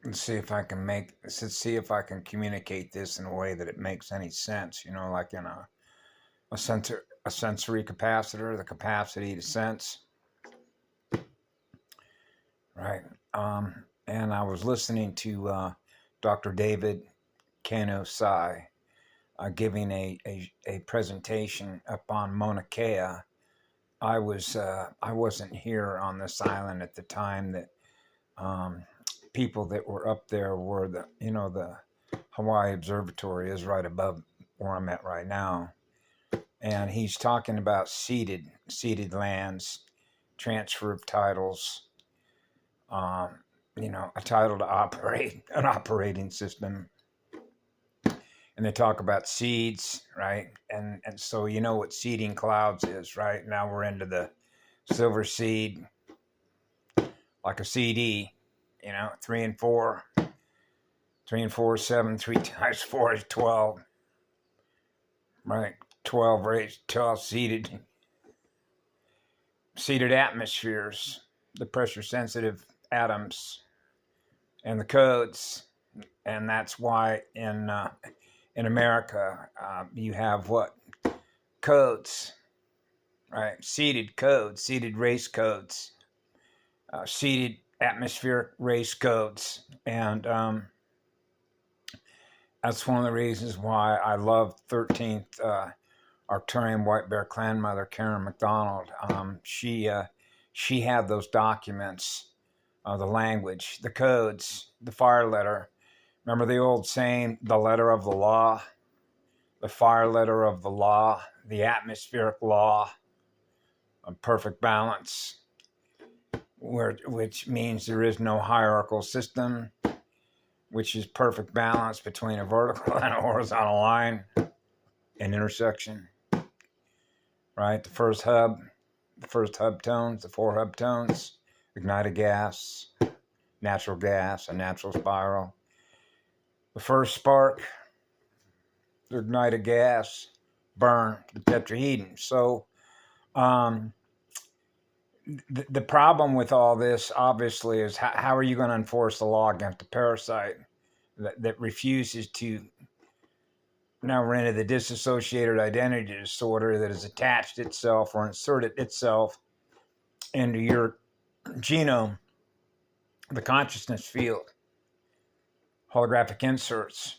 let's see if I can communicate this in a way that it makes any sense. You know, like in a sensory capacitor, the capacity to sense, right? And I was listening to Dr. David Kano Sai giving a presentation up on Mauna Kea. I wasn't here on this island at the time that um, people that were up there were the Hawaii Observatory is right above where I'm at right now, and he's talking about ceded lands, transfer of titles, um, a title to operate an operating system, and they talk about seeds, right? And so you know what seeding clouds is, right? Now we're into the silver seed, like a CD, 3 and 4, 3 and 4 7, 3 times 4 is 12, right? 12 seeded atmospheres, the pressure sensitive atoms, and the codes, and that's why in America you have what codes, right? Seeded codes, seeded race codes, seeded atmospheric race codes, and that's one of the reasons why I love 13th Arcturian White Bear Clan Mother Karen McDonald. She had those documents, the language, the codes, the fire letter. Remember the old saying, the letter of the law, the fire letter of the law, the atmospheric law of perfect balance, which means there is no hierarchical system, which is perfect balance between a vertical and a horizontal line, an intersection, right? The first hub tones, the 4 hub tones, ignited gas, natural gas, a natural spiral. The first spark, the ignited gas, burn, the tetrahedron. So the problem with all this, obviously, is how are you going to enforce the law against a parasite that refuses to? Now we're into the dissociated identity disorder that has attached itself or inserted itself into your genome, the consciousness field, holographic inserts,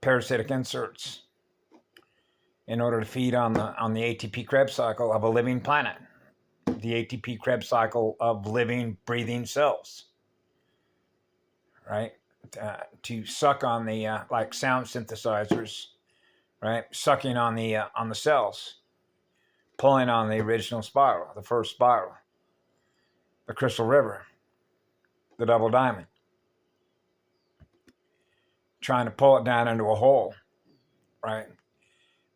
parasitic inserts, in order to feed on the ATP Krebs cycle of a living planet, the ATP Krebs cycle of living, breathing cells, right? To suck on the like sound synthesizers, right? Sucking on the cells, pulling on the original spiral, the first spiral, the crystal river, the double diamond, trying to pull it down into a hole, right?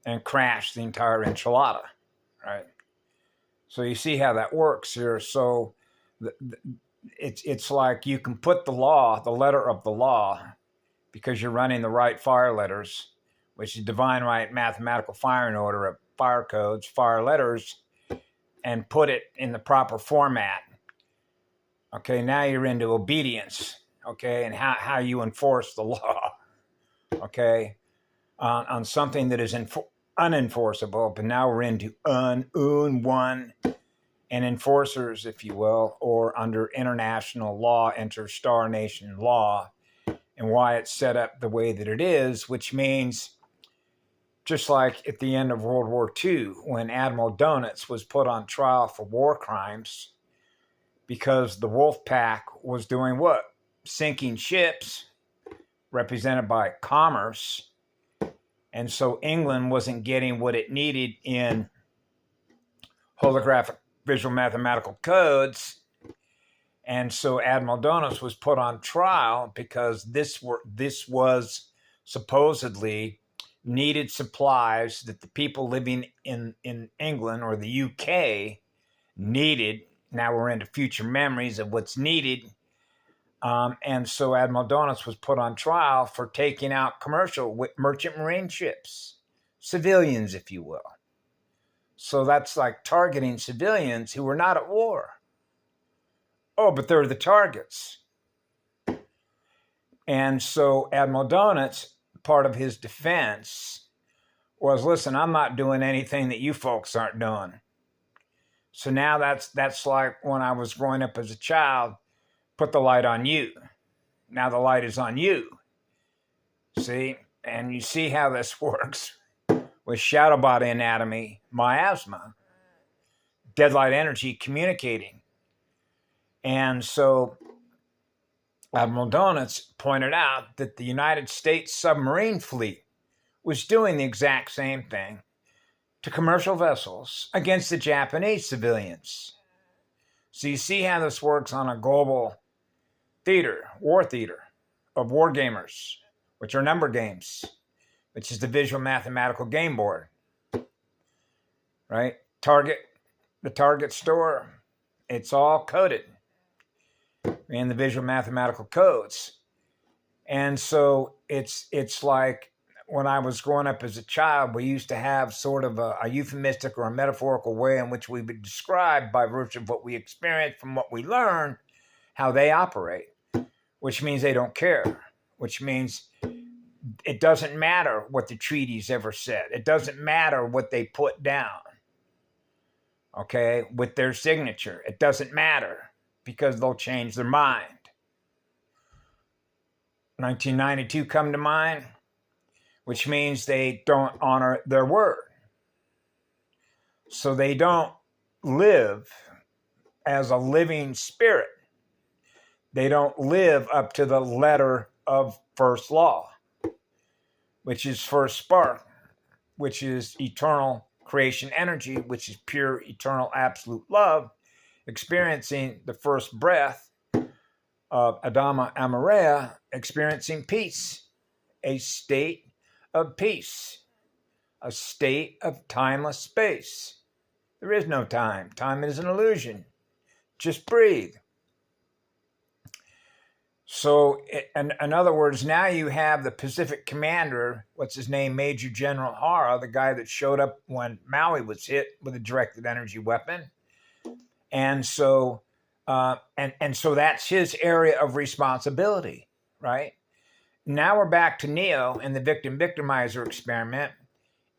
And crash the entire enchilada, right? So you see how that works here. So it's like you can put the law, the letter of the law, because you're running the right fire letters, which is divine right mathematical firing order of fire codes, fire letters, and put it in the proper format. Okay, now you're into obedience, okay, and how you enforce the law, okay, on something that is unenforceable, but now we're into one, and enforcers, if you will, or under international law, interstar nation law, and why it's set up the way that it is, which means just like at the end of World War II, when Admiral Donuts was put on trial for war crimes because the Wolf Pack was doing what? Sinking ships represented by commerce. And so England wasn't getting what it needed in holographic visual mathematical codes. And so Admiral Donuts was put on trial because this was supposedly needed supplies that the people living in England or the UK needed. Now we're into future memories of what's needed. And so Admiral Donuts was put on trial for taking out commercial merchant marine ships, civilians, if you will. So that's like targeting civilians who were not at war. Oh, but they're the targets. And so Admiral Donuts, part of his defense was, listen, I'm not doing anything that you folks aren't doing. So now that's like when I was growing up as a child, put the light on you. Now the light is on you. See? And you see how this works with shadow body anatomy, miasma, deadlight energy communicating. And so Admiral Donuts pointed out that the United States submarine fleet was doing the exact same thing to commercial vessels against the Japanese civilians. So you see how this works on a global theater of war gamers, which are number games, which is the visual mathematical game board, right? The Target store, it's all coded in the visual mathematical codes. And so it's like when I was growing up as a child, we used to have sort of a euphemistic or a metaphorical way in which we would describe, by virtue of what we experience from what we learn, how they operate, which means they don't care, which means it doesn't matter what the treaties ever said. It doesn't matter what they put down, okay, with their signature. It doesn't matter because they'll change their mind. 1992 come to mind, which means they don't honor their word. So they don't live as a living spirit. They don't live up to the letter of first law, which is first spark, which is eternal creation energy, which is pure, eternal, absolute love, experiencing the first breath of Adama Amareya, experiencing peace, a state of peace, a state of timeless space. There is no time. Time is an illusion. Just breathe. So, in other words, now you have the Pacific commander, what's his name, Major General Hara, the guy that showed up when Maui was hit with a directed energy weapon. And so, so that's his area of responsibility, right? Now we're back to Neo and the victim-victimizer experiment,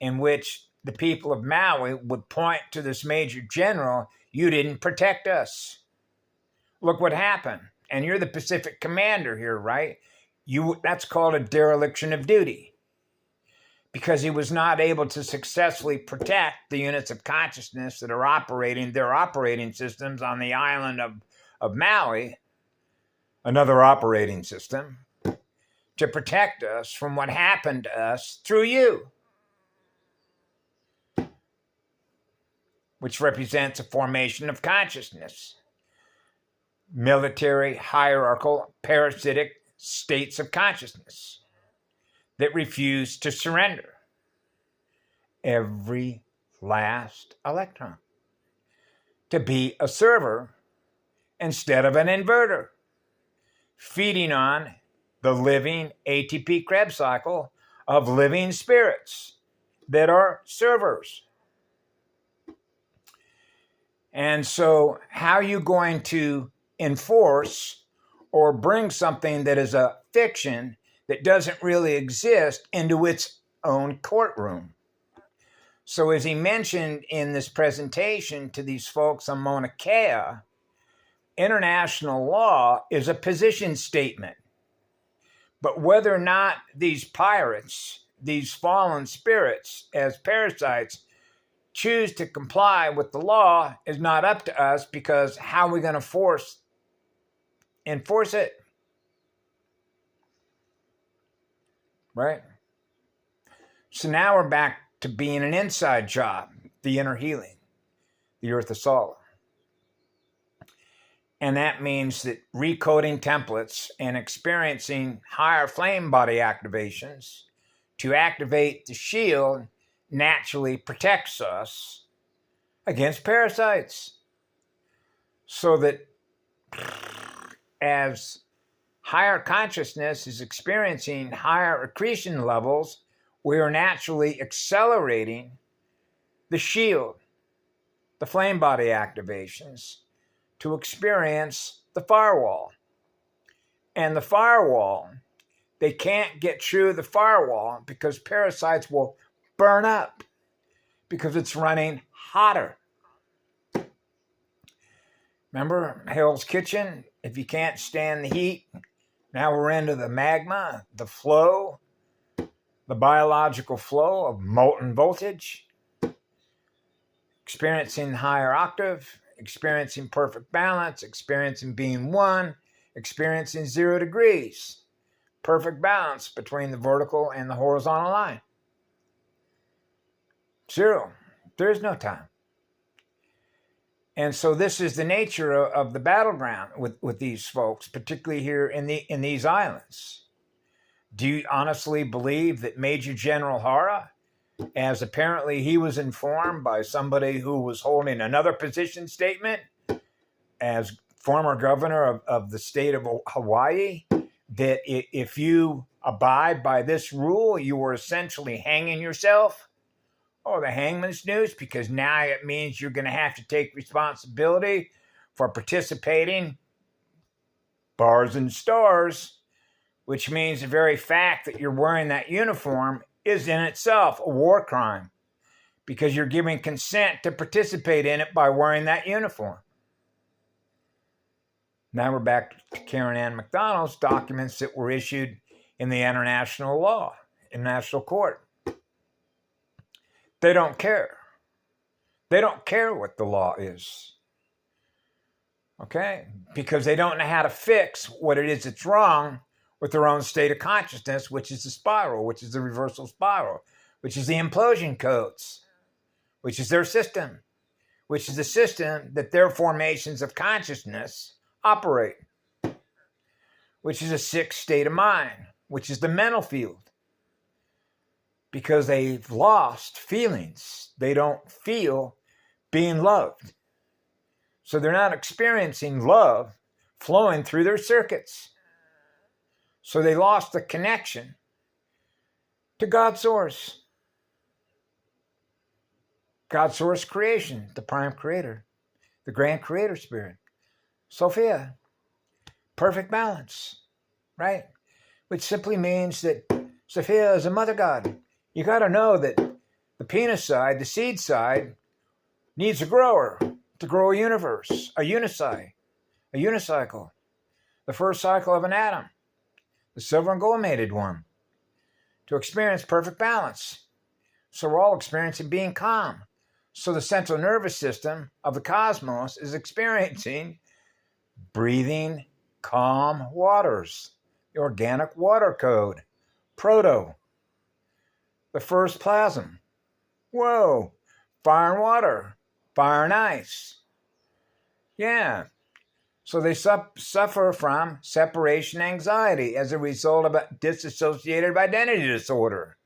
in which the people of Maui would point to this major general, you didn't protect us. Look what happened. And you're the Pacific commander here, right? That's called a dereliction of duty, because he was not able to successfully protect the units of consciousness that are operating their operating systems on the island of Maui, another operating system, to protect us from what happened to us through you, which represents a formation of consciousness. Military, hierarchical, parasitic states of consciousness that refuse to surrender every last electron to be a server instead of an inverter, feeding on the living ATP Krebs cycle of living spirits that are servers. And so how are you going to enforce or bring something that is a fiction that doesn't really exist into its own courtroom? So as he mentioned in this presentation to these folks on Mauna Kea, international law is a position statement. But whether or not these pirates, these fallen spirits as parasites, choose to comply with the law is not up to us, because how are we going to enforce it? Right? So now we're back to being an inside job, the inner healing, the Earth Asala. And that means that recoding templates and experiencing higher flame body activations to activate the shield naturally protects us against parasites. So that as higher consciousness is experiencing higher accretion levels, we are naturally accelerating the shield, the flame body activations, to experience the firewall. And the firewall They can't get through the firewall because parasites will burn up because it's running hotter. Remember Hell's Kitchen? If you can't stand the heat, now we're into the magma, the flow, the biological flow of molten voltage, experiencing higher octave, experiencing perfect balance, experiencing being one, experiencing 0 degrees, perfect balance between the vertical and the horizontal line. 0. There is no time. And so this is the nature of the battleground with these folks, particularly here in these islands. Do you honestly believe that Major General Hara, as apparently he was informed by somebody who was holding another position statement as former governor of the state of Hawaii, that if you abide by this rule, you were essentially hanging yourself? Oh, the hangman's noose, because now it means you're going to have to take responsibility for participating, bars and stars, which means the very fact that you're wearing that uniform is in itself a war crime because you're giving consent to participate in it by wearing that uniform. Now we're back to Karen Ann McDonald's documents that were issued in the international law, international court. They don't care. They don't care what the law is. Okay? Because they don't know how to fix what it is that's wrong with their own state of consciousness, which is the spiral, which is the reversal spiral, which is the implosion codes, which is their system, which is the system that their formations of consciousness operate, which is a 6th state of mind, which is the mental field. Because they've lost feelings. They don't feel being loved. So they're not experiencing love flowing through their circuits. So they lost the connection to God Source. God Source creation, the prime creator, the grand creator spirit. Sophia, perfect balance, right? Which simply means that Sophia is a mother god. You got to know that the penis side, the seed side, needs a grower to grow a universe, a unicycle, the first cycle of an atom, the silver and gold mated one, to experience perfect balance. So we're all experiencing being calm. So the central nervous system of the cosmos is experiencing breathing calm waters, the organic water code, proto. The first plasm. Whoa. Fire and water. Fire and ice. Yeah. So they suffer from separation anxiety as a result of a dissociative identity disorder.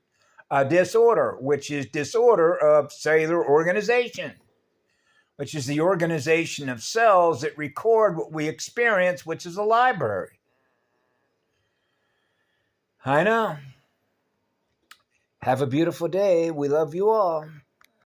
A disorder, which is disorder of cellular organization, which is the organization of cells that record what we experience, which is a library. I know. Have a beautiful day. We love you all.